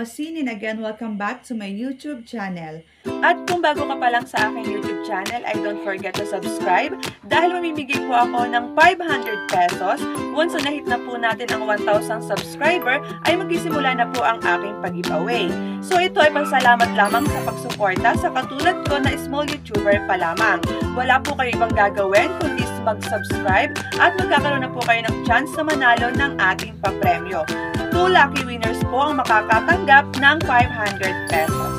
Masinin. Again, welcome back to my YouTube channel. At kung bago ka pa lang sa aking YouTube channel, ay don't forget to subscribe dahil mamimigay po ako ng 500 pesos. Once na hit na po natin ang 1,000 subscriber, ay magsisimula na po ang aking pag-giveaway. So ito ay pasalamat lamang sa pagsuporta sa katulad ko na small YouTuber pa lamang. Wala po kayo ibang gagawin kundi mag-subscribe at magkakaroon na po kayo ng chance na manalo ng ating papremyo. 2 lucky winners po ang makakatanggap ng 500 pesos.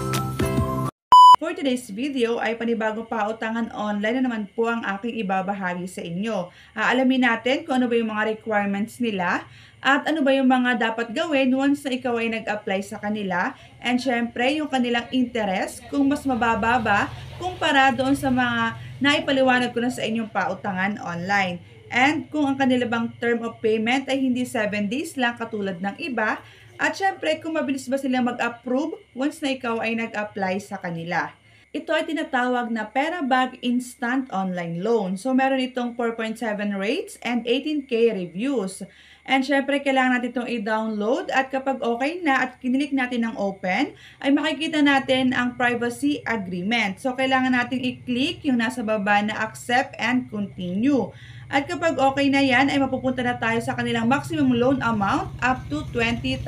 For today's video ay panibagong pautangan online na naman po ang aking ibabahagi sa inyo. Alamin natin kung ano ba yung mga requirements nila at ano ba yung mga dapat gawin once na ikaw ay nag-apply sa kanila. And syempre, yung kanilang interest kung mas mababa ba kumpara doon sa mga naipaliwanag ko na sa inyong pautangan online. And kung ang kanila bang term of payment ay hindi 7 days lang katulad ng iba. At syempre, kung mabilis ba silang mag-approve once na ikaw ay nag-apply sa kanila. Ito ay tinatawag na Perabag Instant Online Loan. So, meron itong 4.7 rates and 18K reviews. And syempre, kailangan natin itong i-download at kapag okay na at kinilik natin ng open, ay makikita natin ang privacy agreement. So, kailangan natin i-click yung nasa baba na accept and continue. At kapag okay na yan, ay mapupunta na tayo sa kanilang maximum loan amount up to 20,000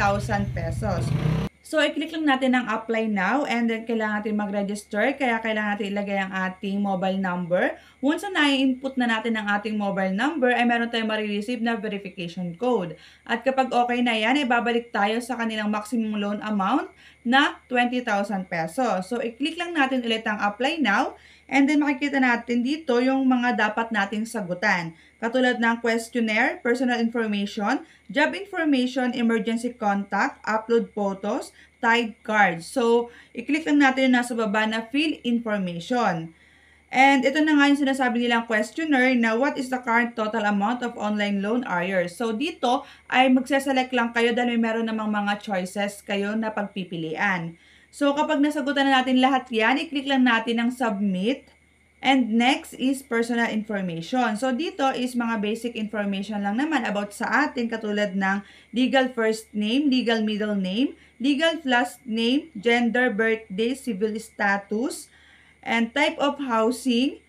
pesos. So, i-click lang natin ang apply now and then kailangan natin mag-register. Kaya kailangan natin ilagay ang ating mobile number. Once na i-input na natin ang ating mobile number, ay meron tayong marireceive na verification code. At kapag okay na yan, ay babalik tayo sa kanilang maximum loan amount na 20,000 pesos. So, i-click lang natin ulit ang apply now. And then makikita natin dito yung mga dapat nating sagutan. Katulad ng questionnaire, personal information, job information, emergency contact, upload photos, tied cards. So, i-click lang natin yung nasa baba na fill information. And ito na nga yung sinasabi nilang questionnaire na what is the current total amount of online loan arrears. So, dito ay magseselect lang kayo dahil may meron namang mga choices kayo na pagpipilian. So, kapag nasagutan na natin lahat yan, i-click lang natin ang submit. And next is personal information. So, dito is mga basic information lang naman about sa atin katulad ng legal first name, legal middle name, legal last name, gender, birthday, civil status, and type of housing,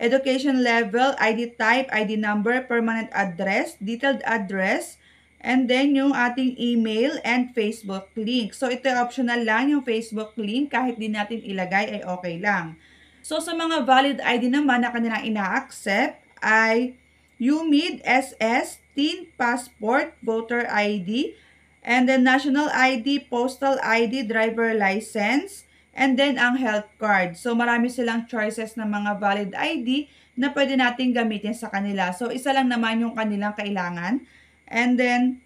education level, ID type, ID number, permanent address, detailed address, and then yung ating email and Facebook link. So, ito optional lang yung Facebook link. Kahit di natin ilagay ay okay lang. So, sa mga valid ID naman na kanilang ina-accept ay UMID, SS, Teen Passport, Voter ID, and then National ID, Postal ID, Driver License, and then ang health card. So, marami silang choices ng mga valid ID na pwede natin gamitin sa kanila. So, isa lang naman yung kanilang kailangan. And then,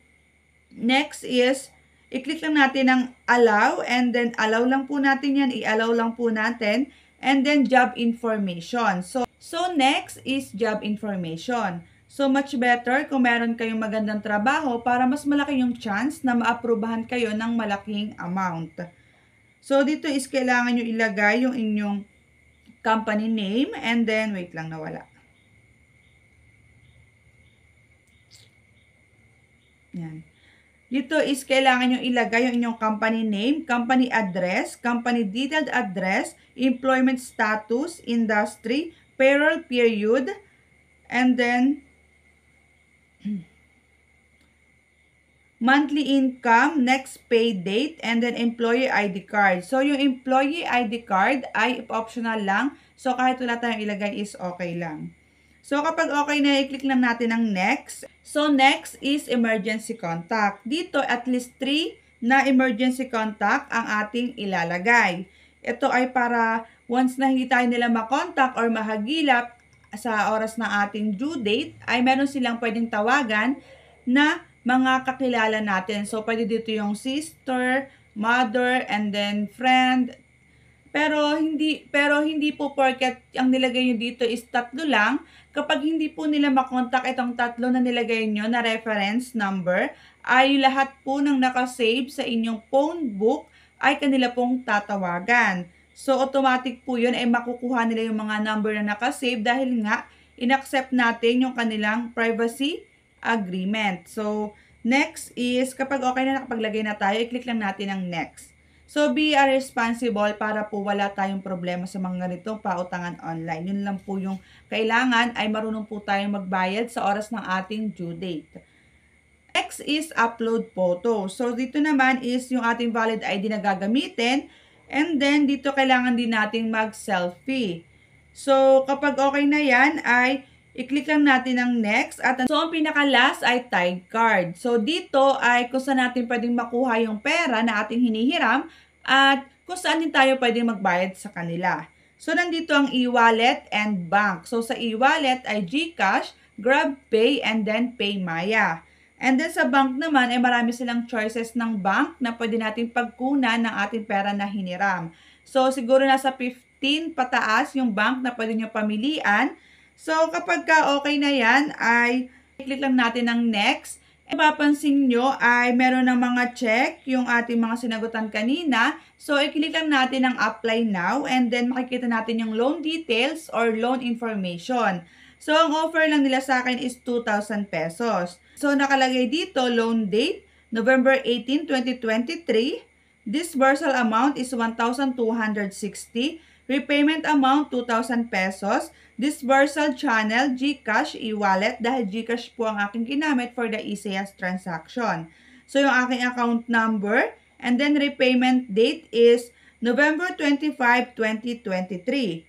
next is, i-click lang natin ang allow and then allow lang po natin yan, i-allow lang po natin. And then, job information. So next is job information. So, much better kung meron kayong magandang trabaho para mas malaki yung chance na maaprubahan kayo ng malaking amount. So, dito is kailangan nyo ilagay yung inyong company name and then, wait lang, nawala. Yan. Dito is kailangan nyo ilagay yung inyong company name, company address, company detailed address, employment status, industry, payroll period, and then monthly income, next pay date, and then employee ID card. So, yung employee ID card ay optional lang. So, kahit wala tayong ilagay is okay lang. So, kapag okay na, i-click lang natin ang next. So, next is emergency contact. Dito, at least 3 na emergency contact ang ating ilalagay. Ito ay para once na hindi tayo nila makontak or mahagilap sa oras ng ating due date, ay meron silang pwedeng tawagan na mga kakilala natin. So, pwede dito yung sister, mother, and then friend. Pero hindi po porket ang nilagay nyo dito is 3 lang. Kapag hindi po nila makontak itong 3 na nilagay nyo na reference number, ay lahat po ng nakasave sa inyong phone book ay kanila pong tatawagan. So, automatic po yun ay makukuha nila yung mga number na nakasave dahil nga, inaccept natin yung kanilang privacy agreement. So, Next is, kapag okay na nakapaglagay na tayo, i-click lang natin ang next. So, be responsible para po wala tayong problema sa mga ganitong pautangan online. Yun lang po yung kailangan ay marunong po tayong magbayad sa oras ng ating due date. Next is upload photo. So, dito naman is yung ating valid ID na gagamitin. And then, dito kailangan din nating mag-selfie. So, kapag okay na yan, ay i-click lang natin ang next. At so, ang pinaka-last ay tide card. So, dito ay kung saan natin pwedeng makuha yung pera na ating hinihiram at kung saan din tayo pwedeng magbayad sa kanila. So, nandito ang e-wallet and bank. So, sa e-wallet ay GCash, GrabPay, and then PayMaya. And then sa bank naman ay marami silang choices ng bank na pwede natin pagkunan ng ating pera na hiniram. So siguro nasa 15 pataas yung bank na pwede nyo pamilian. So kapag ka okay na yan ay click lang natin ang next. Mapapansin nyo ay meron ng mga check yung ating mga sinagutan kanina. So i-click lang natin ang apply now and then makikita natin yung loan details or loan information. So, ang offer lang nila sa akin is 2,000 pesos. So, nakalagay dito, loan date, November 18, 2023. Disbursal amount is 1,260. Repayment amount, 2,000 pesos. Disbursal channel, GCash, e-wallet. Dahil GCash po ang aking ginamit for the easiest transaction. So, yung aking account number. And then, repayment date is November 25, 2023.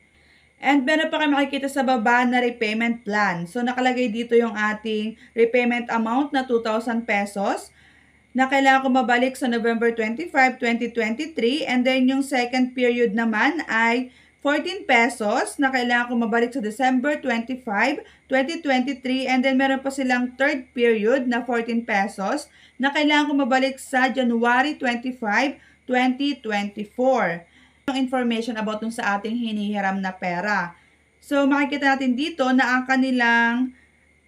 And meron pa kayo makikita sa baba na repayment plan. So, nakalagay dito yung ating repayment amount na 2,000 pesos na kailangan ko mabalik sa November 25, 2023. And then, yung second period naman ay 14 pesos na kailangan ko mabalik sa December 25, 2023. And then, meron pa silang third period na 14 pesos na kailangan ko mabalik sa January 25, 2024. Yung information about dun sa ating hinihiram na pera. So, makikita natin dito na ang kanilang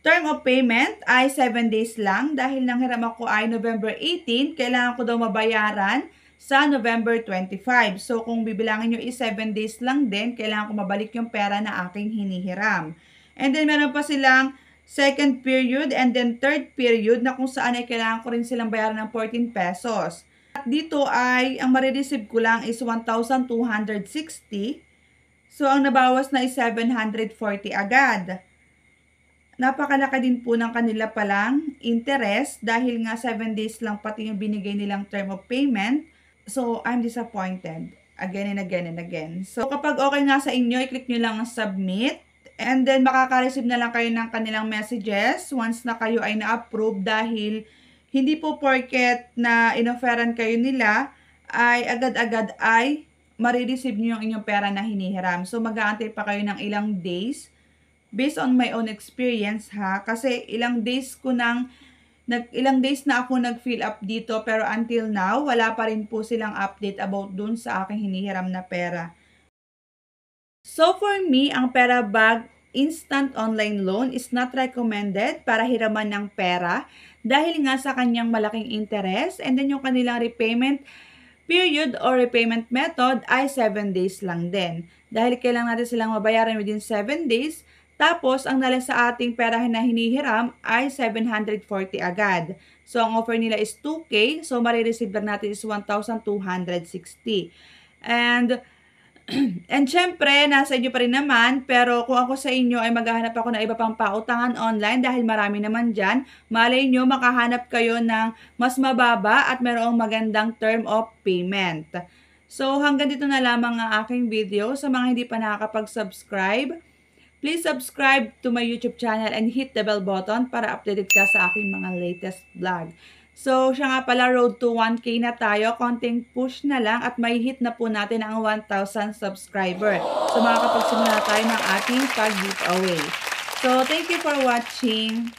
term of payment ay 7 days lang. Dahil nang hiram ako ay November 18, kailangan ko daw mabayaran sa November 25. So, kung bibilangin nyo is 7 days lang din, kailangan ko mabalik yung pera na aking hinihiram. And then, meron pa silang second period and then third period na kung saan ay kailangan ko rin silang bayaran ng 14 pesos. At dito ay, ang marireceive ko lang is 1,260. So, ang nabawas na is 740 agad. Napakalaki din po ng kanila palang interest dahil nga 7 days lang pati yung binigay nilang term of payment. So, I'm disappointed again and again and again. So, kapag okay nga sa inyo, i-click nyo lang ang submit. And then, makaka-receive na lang kayo ng kanilang messages once na kayo ay na-approve dahil hindi po porket na inoferan kayo nila ay agad-agad ay marireceive nyo yung inyong pera na hinihiram. So, mag-aantay pa kayo ng ilang days. Based on my own experience ha. Kasi ilang days na ako nag-fill up dito. Pero until now, wala pa rin po silang update about dun sa aking hinihiram na pera. So, for me, ang Perabag instant online loan is not recommended para hiraman ng pera dahil nga sa kanyang malaking interest and then yung kanilang repayment period or repayment method ay 7 days lang din. Dahil kailangan natin silang mabayaran within 7 days, tapos ang nala sa ating pera na hinihiram ay 740 agad. So ang offer nila is 2K, so marireceive lang natin is 1,260. And syempre, nasa inyo pa rin naman, pero kung ako sa inyo ay maghahanap ako ng iba pang pautangan online dahil marami naman dyan, malay nyo makahanap kayo ng mas mababa at mayroong magandang term of payment. So hanggang dito na lamang ang aking video. Sa mga hindi pa nakakapag-subscribe, please subscribe to my YouTube channel and hit the bell button para updated ka sa aking mga latest vlog. So, siya nga pala, road to 1K na tayo. Konting push na lang at may hit na po natin ang 1,000 subscriber. So, makakapagsimula tayo ng ating pag-giveaway. So, thank you for watching.